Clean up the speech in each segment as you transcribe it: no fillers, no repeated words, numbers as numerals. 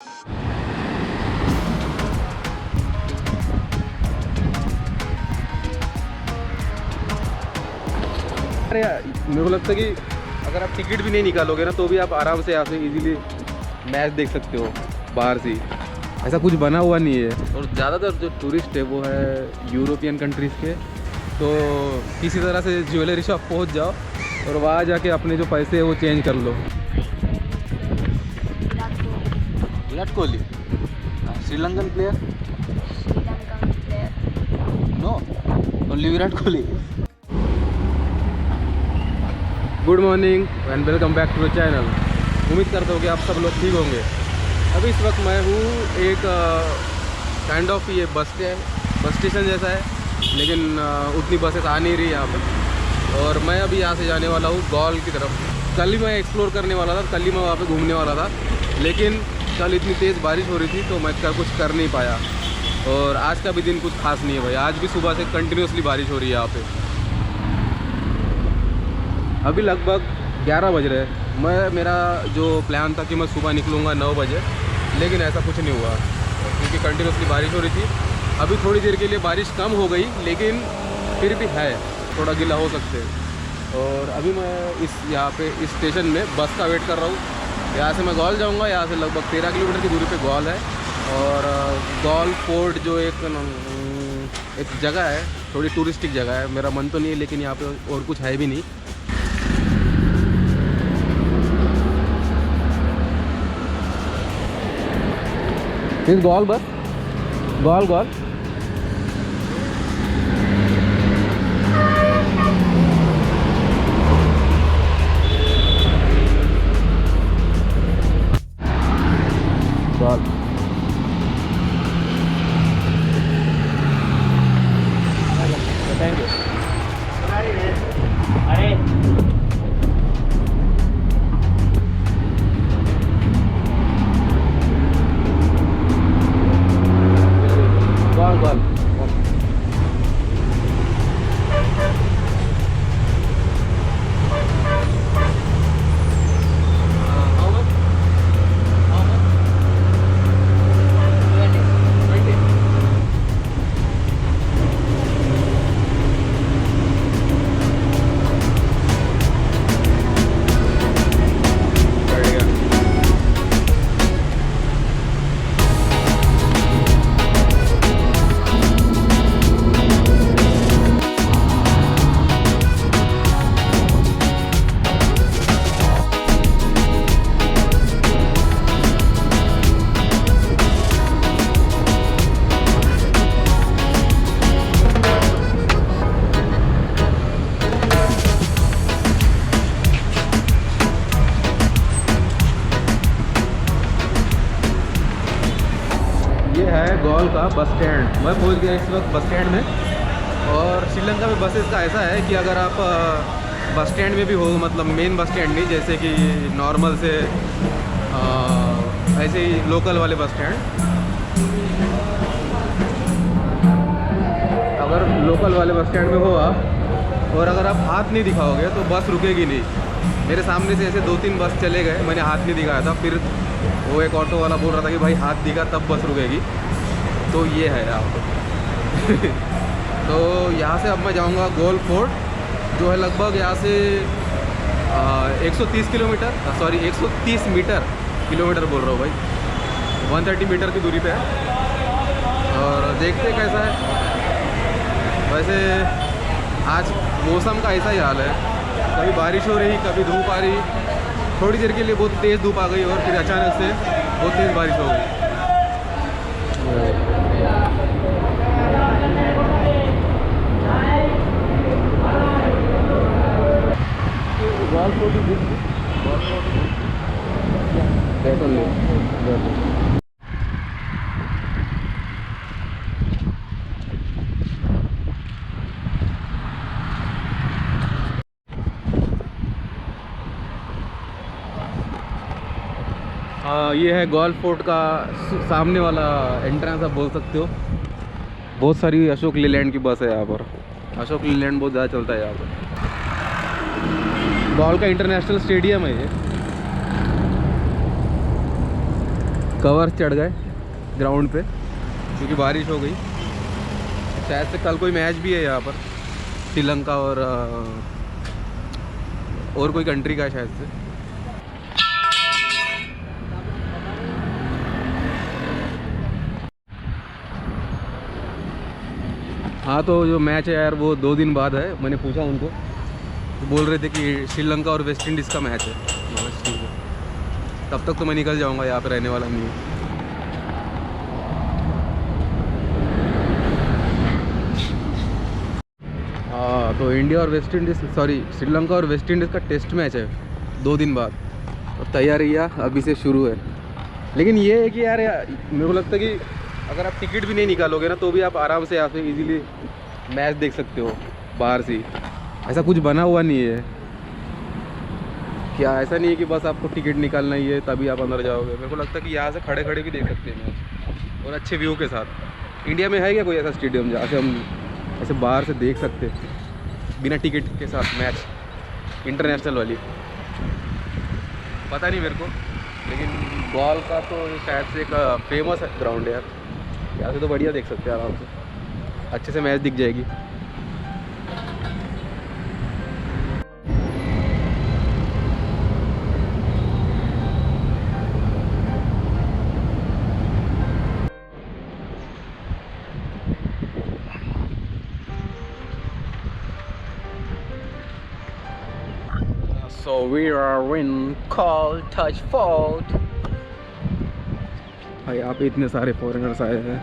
अरे मेरे को लगता है कि अगर आप टिकट भी नहीं निकालोगे ना तो भी आप आराम से यहाँ से इजीली मैच देख सकते हो बाहर से। ऐसा कुछ बना हुआ नहीं है। और ज़्यादातर जो टूरिस्ट है वो है यूरोपियन कंट्रीज़ के। तो किसी तरह से ज्वेलरी शॉप पहुँच जाओ और वहाँ जाके अपने जो पैसे है वो चेंज कर लो। Virat Kohli Sri Lankan player no only Virat Kohli. Good morning and welcome back to the channel. उम्मीद करता हूँ कि आप सब लोग ठीक होंगे। अभी इस वक्त मैं हूँ एक काइंड ऑफ ये बस स्टेशन जैसा है, लेकिन उतनी बसेस आ नहीं रही यहाँ पे। और मैं अभी यहाँ से जाने वाला हूँ गॉल की तरफ। कल ही मैं एक्सप्लोर करने वाला था, कल ही मैं वहाँ पे घूमने वाला था, लेकिन कल इतनी तेज़ बारिश हो रही थी तो मैं कुछ कर नहीं पाया। और आज का भी दिन कुछ खास नहीं है भाई। आज भी सुबह से कंटिन्यूसली बारिश हो रही है यहाँ पे। अभी लगभग 11 बज रहे हैं। मेरा जो प्लान था कि मैं सुबह निकलूँगा 9 बजे, लेकिन ऐसा कुछ नहीं हुआ क्योंकि कंटिन्यूसली बारिश हो रही थी। अभी थोड़ी देर के लिए बारिश कम हो गई, लेकिन फिर भी है, थोड़ा गीला हो सकते हैं। और अभी मैं यहाँ पे इस स्टेशन में बस का वेट कर रहा हूँ। यहाँ से मैं गॉल जाऊँगा। यहाँ से लगभग 13 किलोमीटर की दूरी पे गॉल है। और गॉल फोर्ट जो एक जगह है, थोड़ी टूरिस्टिक जगह है। मेरा मन तो नहीं है, लेकिन यहाँ पे और कुछ है भी नहीं। इस Galle bus Galle Galle Galle thank you. अरे गॉल गॉल का बस स्टैंड। मैं पहुंच गया इस वक्त बस स्टैंड में। और श्रीलंका में बसेस का ऐसा है कि अगर आप बस स्टैंड में भी हो, मतलब मेन बस स्टैंड नहीं, जैसे कि नॉर्मल से ऐसे ही लोकल वाले बस स्टैंड, अगर लोकल वाले बस स्टैंड में हो आप और अगर आप हाथ नहीं दिखाओगे तो बस रुकेगी नहीं। मेरे सामने से ऐसे 2-3 बस चले गए, मैंने हाथ नहीं दिखाया था, फिर वो एक ऑटो वाला बोल रहा था कि भाई हाथ दिखा तब बस रुकेगी। तो ये है आपको तो यहाँ से अब मैं जाऊँगा गॉल फोर्ट, जो है लगभग यहाँ से 130 किलोमीटर बोल रहा हूँ भाई, 130 मीटर की दूरी पे है। और देखते कैसा है। वैसे आज मौसम का ऐसा ही हाल है, कभी बारिश हो रही, कभी धूप आ रही। थोड़ी देर के लिए बहुत तेज़ धूप आ गई और फिर अचानक से बहुत तेज़ बारिश हो गई। ये है गॉल फोर्ट का सामने वाला एंट्रेंस, आप बोल सकते हो। बहुत सारी अशोक लीलैंड की बस है यहाँ पर। अशोक लीलैंड बहुत ज़्यादा चलता है यहाँ पर। गॉल का इंटरनेशनल स्टेडियम है ये। कवर चढ़ गए ग्राउंड पे क्योंकि बारिश हो गई। शायद से कल कोई मैच भी है यहाँ पर, श्रीलंका और कोई कंट्री का है शायद से। हाँ तो जो मैच है यार वो 2 दिन बाद है। मैंने पूछा उनको तो बोल रहे थे कि श्रीलंका और वेस्ट इंडीज़ का मैच है। बस ठीक है, तब तक तो मैं निकल जाऊंगा, यहाँ पे रहने वाला नहीं हूँ। हाँ तो इंडिया और वेस्ट इंडीज़, सॉरी श्रीलंका और वेस्ट इंडीज़ का टेस्ट मैच है 2 दिन बाद, और तैयारी अभी से शुरू है। लेकिन ये है कि यार मेरे को लगता है कि अगर आप टिकट भी नहीं निकालोगे ना तो भी आप आराम से यहाँ से इजीली मैच देख सकते हो बाहर से। ऐसा कुछ बना हुआ नहीं है क्या, ऐसा नहीं है कि बस आपको टिकट निकालना ही है तभी आप अंदर जाओगे। मेरे को लगता है कि यहाँ से खड़े खड़े भी देख सकते हैं मैच, और अच्छे व्यू के साथ। इंडिया में है क्या कोई ऐसा स्टेडियम जहाँ से हम ऐसे बाहर से देख सकते हैं बिना टिकट के साथ मैच, इंटरनेशनल वाली? पता नहीं मेरे को, लेकिन बॉल का तो शायद से एक फेमस ग्राउंड है यार, यहाँ से तो बढ़िया देख सकते हैं आराम से, अच्छे से मैच दिख जाएगी। So we are in Call Touch Fort। भाई यहाँ पे इतने सारे फॉरेनर्स आए हैं,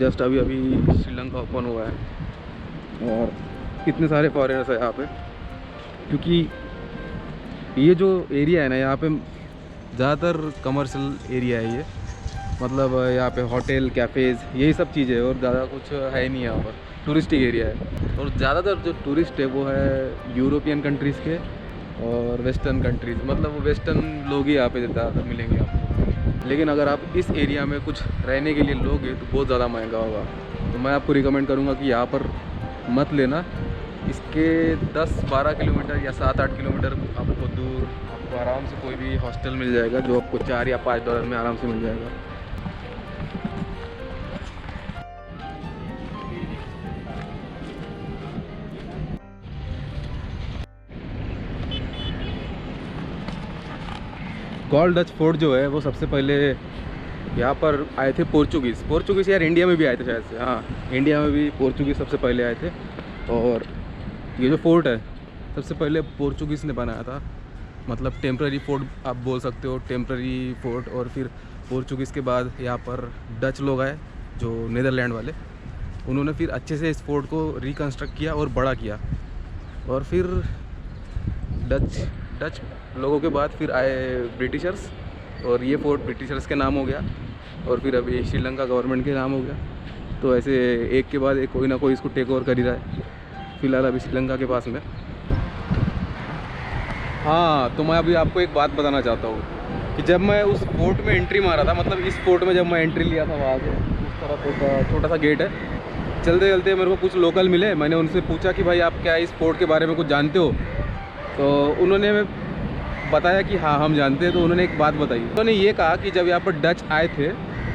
जस्ट अभी श्रीलंका ओपन हुआ है और कितने सारे फॉरेनर्स हैं यहाँ पे, क्योंकि ये जो एरिया है ना यहाँ पे ज़्यादातर कमर्शियल एरिया है ये, मतलब यहाँ पे होटल कैफ़ेज़ यही सब चीज़ें, और ज़्यादा कुछ है ही नहीं यहाँ पर, टूरिस्टिक एरिया है। और ज़्यादातर जो टूरिस्ट है वो है यूरोपियन कंट्रीज़ के और वेस्टर्न कंट्रीज़, मतलब वो वेस्टर्न लोग ही यहाँ पे ज़्यादातर मिलेंगे आपको। लेकिन अगर आप इस एरिया में कुछ रहने के लिए लोगे तो बहुत ज़्यादा महंगा होगा, तो मैं आपको रिकमेंड करूँगा कि यहाँ पर मत लेना। इसके 10-12 किलोमीटर या 7-8 किलोमीटर आपको दूर आपको आराम से कोई भी हॉस्टल मिल जाएगा जो आपको $4 या $5 में आराम से मिल जाएगा। कॉल डच फोर्ट जो है वो सबसे पहले यहाँ पर आए थे पोर्चुगीज़ यार, इंडिया में भी आए थे शायद से। हाँ, इंडिया में भी पोर्चुगीज़ सबसे पहले आए थे, और ये जो फोर्ट है सबसे पहले पोर्चुगीज़ ने बनाया था, मतलब टेम्पररी फोर्ट आप बोल सकते हो, टेम्पररी फोर्ट। और फिर पोर्चुगीज़ के बाद यहाँ पर डच लोग आए जो नीदरलैंड वाले, उन्होंने फिर अच्छे से इस फोर्ट को रिकन्स्ट्रक्ट किया और बड़ा किया। और फिर डच लोगों के बाद फिर आए ब्रिटिशर्स, और ये फोर्ट ब्रिटिशर्स के नाम हो गया, और फिर अभी श्रीलंका गवर्नमेंट के नाम हो गया। तो ऐसे एक के बाद एक कोई ना कोई इसको टेक ओवर कर ही रहा है, फिलहाल अभी श्रीलंका के पास में। हाँ तो मैं अभी आपको एक बात बताना चाहता हूँ कि जब मैं उस फोर्ट में एंट्री मारा था, मतलब इस फोर्ट में जब मैं एंट्री लिया था वहाँ से, उस तरफ छोटा सा गेट है, चलते चलते मेरे को कुछ लोकल मिले। मैंने उनसे पूछा कि भाई आप क्या इस फोर्ट के बारे में कुछ जानते हो, तो उन्होंने बताया कि हाँ हम जानते हैं। तो उन्होंने एक बात बताई, उन्होंने ये कहा कि जब यहाँ पर डच आए थे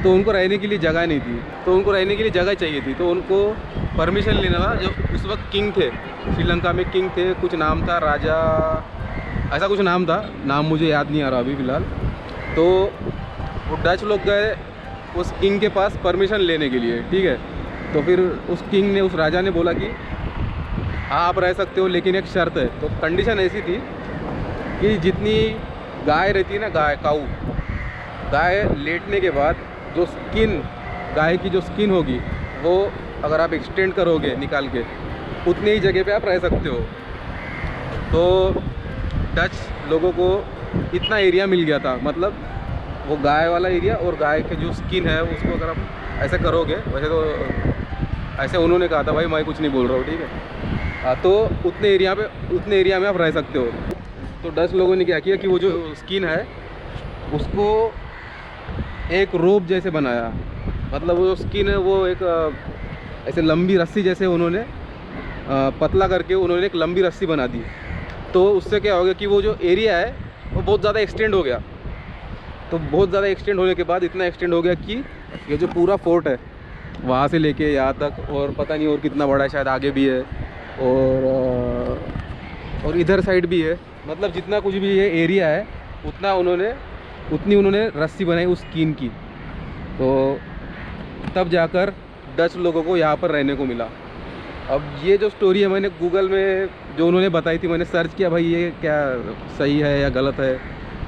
तो उनको रहने के लिए जगह नहीं थी, तो उनको रहने के लिए जगह चाहिए थी, तो उनको परमिशन लेना था। जो उस वक्त किंग थे, श्रीलंका में किंग थे, कुछ नाम था राजा, ऐसा कुछ नाम था, नाम मुझे याद नहीं आ रहा अभी फ़िलहाल। तो वो डच लोग गए उस किंग के पास परमिशन लेने के लिए, ठीक है। तो फिर उस किंग ने, उस राजा ने बोला कि हाँ आप रह सकते हो, लेकिन एक शर्त है। तो कंडीशन ऐसी थी कि जितनी गाय रहती है ना, गाय लेटने के बाद जो स्किन, गाय की जो स्किन होगी वो अगर आप एक्सटेंड करोगे निकाल के, उतनी ही जगह पे आप रह सकते हो। तो डच लोगों को इतना एरिया मिल गया था, मतलब वो गाय वाला एरिया, और गाय के जो स्किन है उसको अगर आप ऐसे करोगे, वैसे तो ऐसे उन्होंने कहा था, भाई मैं कुछ नहीं बोल रहा हूँ, ठीक है। हाँ तो उतने एरिया में आप रह सकते हो। तो डच लोगों ने क्या किया कि वो जो स्किन है उसको एक रोप जैसे बनाया, मतलब वो जो स्किन है वो एक ऐसे लंबी रस्सी जैसे उन्होंने पतला करके उन्होंने एक लंबी रस्सी बना दी। तो उससे क्या हो गया कि वो जो एरिया है वो बहुत ज़्यादा एक्सटेंड हो गया। तो बहुत ज़्यादा एक्सटेंड होने के बाद इतना एक्सटेंड हो गया कि ये जो पूरा फोर्ट है वहाँ से लेके यहाँ तक, और पता नहीं और कितना बड़ा है, शायद आगे भी है और इधर साइड भी है। मतलब जितना कुछ भी ये एरिया है उतनी उन्होंने रस्सी बनाई उस कीन की। तो तब जाकर डच लोगों को यहाँ पर रहने को मिला। अब ये जो स्टोरी है मैंने गूगल में जो उन्होंने बताई थी, मैंने सर्च किया भाई ये क्या सही है या गलत है।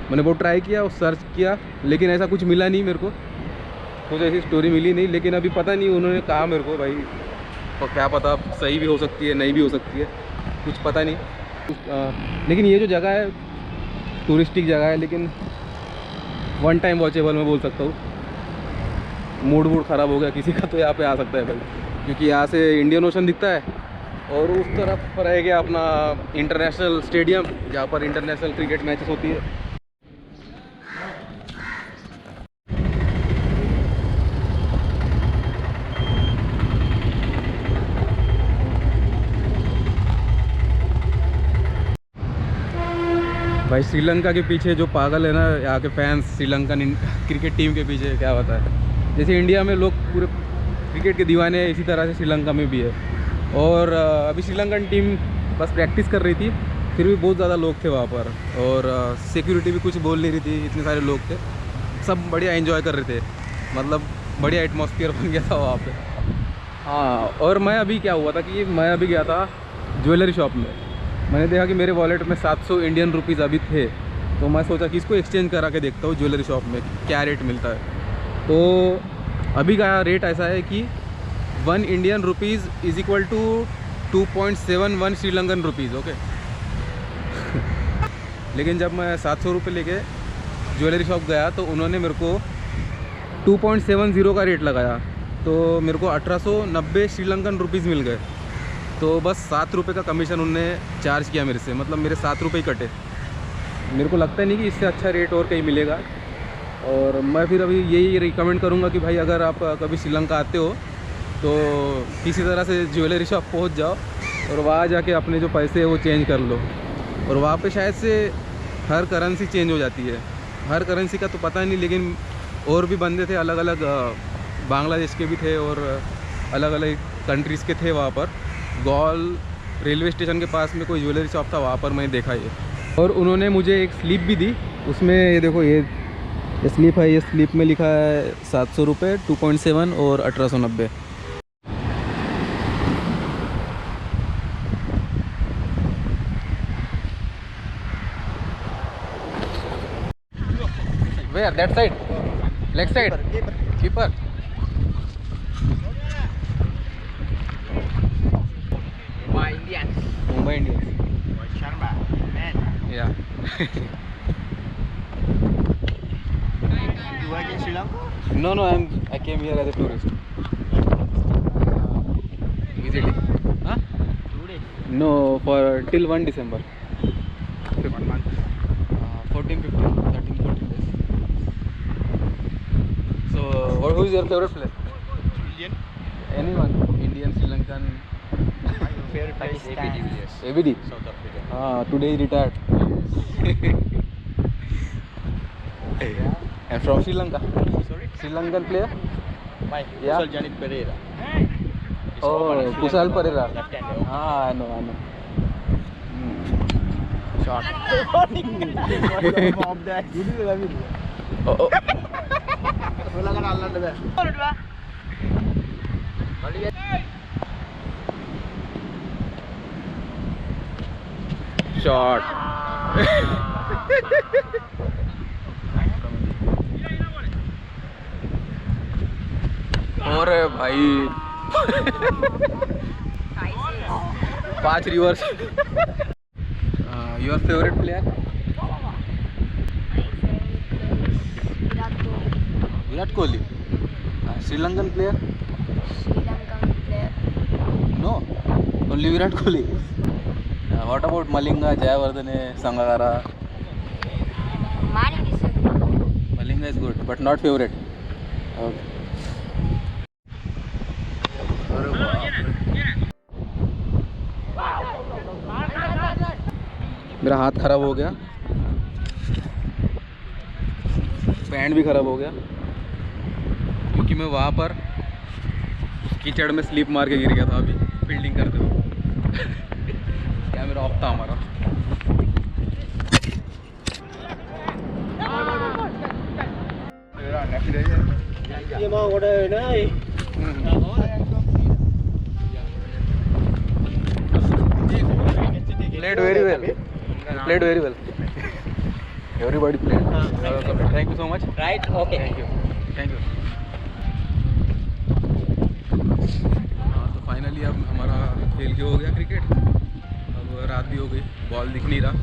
मैंने वो ट्राई किया और सर्च किया, लेकिन ऐसा कुछ मिला नहीं मेरे को, कुछ ऐसी स्टोरी मिली नहीं। लेकिन अभी पता नहीं, उन्होंने कहा मेरे को भाई, और क्या पता सही भी हो सकती है नहीं भी हो सकती है, कुछ पता नहीं। लेकिन ये जो जगह है टूरिस्टिक जगह है, लेकिन वन टाइम वॉचेबल मैं बोल सकता हूँ। मूड ख़राब हो गया किसी का तो यहाँ पे आ सकता है भाई, क्योंकि यहाँ से इंडियन ओशन दिखता है और उस तरफ रह गया अपना इंटरनेशनल स्टेडियम जहाँ पर इंटरनेशनल क्रिकेट मैचेस होती है। भाई श्रीलंका के पीछे जो पागल है ना यहाँ के फैंस, श्रीलंकन क्रिकेट टीम के पीछे क्या होता है। जैसे इंडिया में लोग पूरे क्रिकेट के दीवाने हैं, इसी तरह से श्रीलंका में भी है। और अभी श्रीलंकन टीम बस प्रैक्टिस कर रही थी, फिर भी बहुत ज़्यादा लोग थे वहाँ पर, और सिक्योरिटी भी कुछ बोल नहीं रही थी, इतने सारे लोग थे, सब बढ़िया एंजॉय कर रहे थे। मतलब बढ़िया एटमॉस्फेयर बन गया था वहाँ पे। हाँ, और मैं अभी क्या हुआ था कि मैं अभी गया था ज्वेलरी शॉप में। मैंने देखा कि मेरे वॉलेट में 700 इंडियन रुपीज़ अभी थे, तो मैं सोचा कि इसको एक्सचेंज करा के देखता हूँ ज्वेलरी शॉप में क्या रेट मिलता है। तो अभी का रेट ऐसा है कि 1 Indian rupees is equal to 2.71 Sri Lankan rupees. Okay लेकिन जब मैं 700 रुपये लेके ज्वेलरी शॉप गया तो उन्होंने मेरे को 2.70 का रेट लगाया, तो मेरे को 1890 श्रीलंकन रुपीज़ मिल गए। तो बस 7 रुपये का कमीशन उन्होंने चार्ज किया मेरे से, मतलब मेरे 7 रुपये ही कटे। मेरे को लगता नहीं कि इससे अच्छा रेट और कहीं मिलेगा। और मैं फिर अभी यही रिकमेंड करूँगा कि भाई अगर आप कभी श्रीलंका आते हो तो किसी तरह से ज्वेलरी शॉप पहुँच जाओ और वहाँ जाके अपने जो पैसे हैं वो चेंज कर लो। और वहाँ पे शायद से हर करेंसी चेंज हो जाती है, हर करेंसी का तो पता नहीं, लेकिन और भी बंदे थे अलग अलग, बांग्लादेश के भी थे और अलग अलग कंट्रीज़ के थे वहाँ पर। गौल रेलवे स्टेशन के पास में कोई ज्वेलरी शॉप था, वहाँ पर मैंने देखा ये। और उन्होंने मुझे एक स्लिप भी दी, उसमें ये देखो ये स्लिप है, ये स्लिप में लिखा है 700 रुपये, 2.7 और 1890। Where? That side? Leg side? Keeper. Mumbai Indians. Mumbai Indians. Rohit Sharma, man. Yeah. You work in Sri Lanka? No, I came here as a tourist. Visiting. Huh? 2 days. No, for till 1 December. 1 month. 14, 15, 13, 14 days. So, who is your favorite player? Indian. Anyone? Indian, Sri Lankan? My favorite place is ABD Villiers. ABD? South Africa. Today he retired. And from Sri Lanka? Sorry? Sri Lankan player? My Yeah. Kusal Janit Pereira. Oh, Kusal Pereira. Left hander. I know. Shot. Mob that. Oh. Shot. और भाई 5 reverse. Your favourite player? Virat Kohli. Sri Lankan player? Sri Lankan player. No, only Virat Kohli. What about Malinga, Jayawardene, Sangakkara? Maling is a Malinga is good, but not favorite. Okay. मेरा हाथ खराब हो गया। Pant भी ख़राब हो गया क्योंकि मैं वहाँ पर उस कीचड़ में स्लिप मार के गिर गया था अभी फील्डिंग करते हुए। क्या मेरा ऑफ था हमारा। Played very well. Played very well. Everybody played. Thank you so much. Right? Okay. Thank you. Thank you. तो फाइनली अब हमारा खेल के हो गया क्रिकेट। अब रात भी हो गई, बॉल दिख नहीं रहा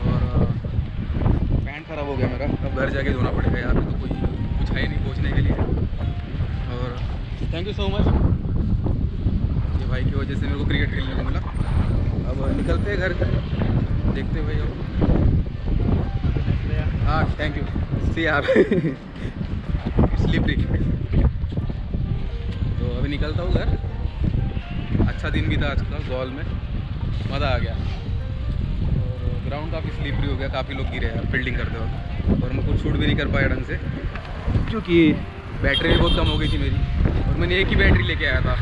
और पैंट ख़राब हो गया मेरा। अब घर जाके धोना पड़ेगा। यहाँ पे तो कोई कुछ है नहीं पहुँचने के लिए। और थैंक यू सो मच, ये भाई की वजह से मेरे को क्रिकेट खेलने को मिला। अब निकलते हैं घर, देखते हुए। हाँ थैंक यू। सी आप स्लिपरी। तो अभी निकलता हूँ घर। अच्छा दिन भी था आज का, गोल में मज़ा आ गया। और ग्राउंड काफ़ी स्लिपरी हो गया, काफ़ी लोग गिरे यार फील्डिंग करते वक्त। और मैं कुछ शूट भी नहीं कर पाया ढंग से क्योंकि बैटरी भी बहुत कम हो गई थी मेरी और मैंने एक ही बैटरी लेके आया था।